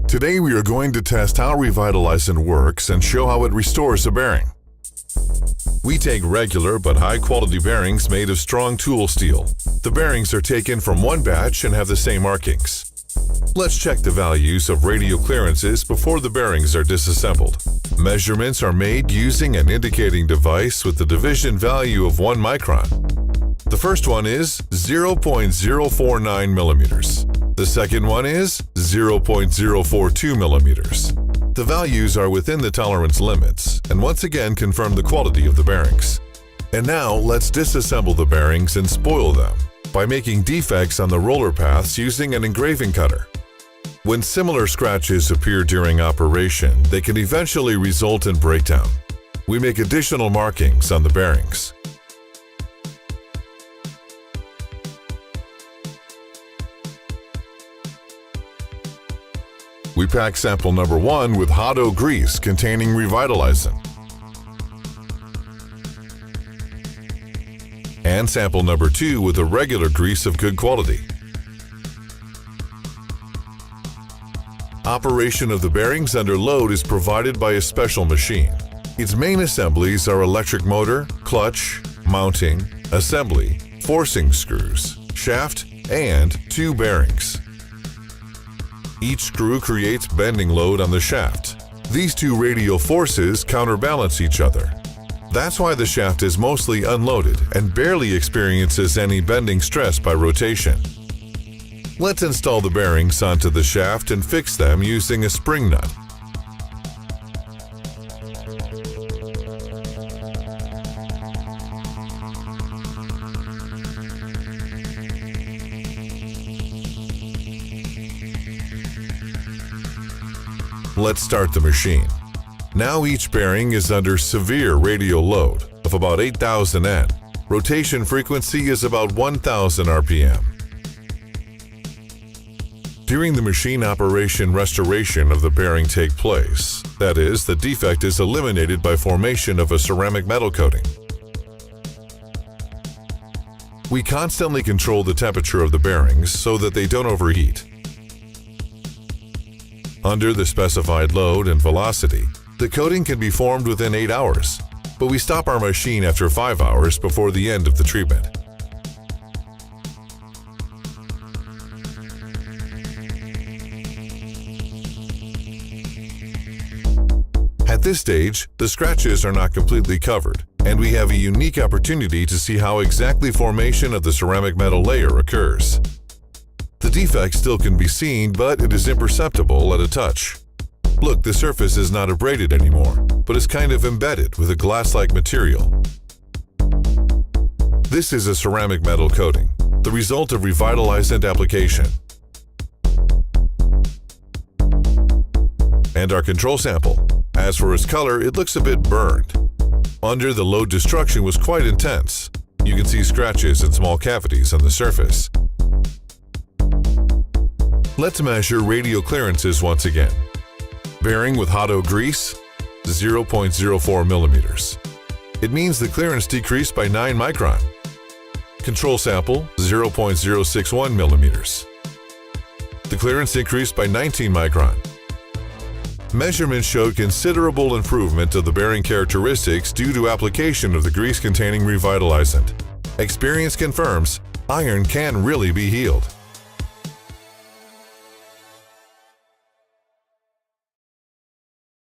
Today we are going to test how Revitalizant works and show how it restores a bearing. We take regular but high-quality bearings made of strong tool steel. The bearings are taken from one batch and have the same markings. Let's check the values of radial clearances before the bearings are disassembled. Measurements are made using an indicating device with the division value of 1 micron. The first one is 0.049 millimeters. The second one is 0.042 millimeters. The values are within the tolerance limits and once again confirm the quality of the bearings. And now let's disassemble the bearings and spoil them by making defects on the roller paths using an engraving cutter. When similar scratches appear during operation, they can eventually result in breakdown. We make additional markings on the bearings. We pack sample number 1 with Xado grease containing Revitalizant. And sample number 2 with a regular grease of good quality. Operation of the bearings under load is provided by a special machine. Its main assemblies are electric motor, clutch, mounting, assembly, forcing screws, shaft, and 2 bearings. Each screw creates bending load on the shaft. These 2 radial forces counterbalance each other. That's why the shaft is mostly unloaded and barely experiences any bending stress by rotation. Let's install the bearings onto the shaft and fix them using a spring nut. Let's start the machine. Now each bearing is under severe radial load of about 8,000 N. Rotation frequency is about 1,000 RPM. During the machine operation, restoration of the bearing take place. That is, the defect is eliminated by formation of a ceramic metal coating. We constantly control the temperature of the bearings so that they don't overheat. Under the specified load and velocity, the coating can be formed within 8 hours, but we stop our machine after 5 hours before the end of the treatment. At this stage, the scratches are not completely covered, and we have a unique opportunity to see how exactly formation of the ceramic metal layer occurs. The defect still can be seen, but it is imperceptible at a touch. Look, the surface is not abraded anymore, but is kind of embedded with a glass-like material. This is a ceramic metal coating, the result of Revitalizant application. And our control sample. As for its color, it looks a bit burned. Under, the load destruction was quite intense. You can see scratches and small cavities on the surface. Let's measure radial clearances once again. Bearing with Xado grease, 0.04 millimeters. It means the clearance decreased by 9 micron. Control sample, 0.061 millimeters. The clearance increased by 19 micron. Measurements showed considerable improvement of the bearing characteristics due to application of the grease-containing Revitalizant. Experience confirms iron can really be healed.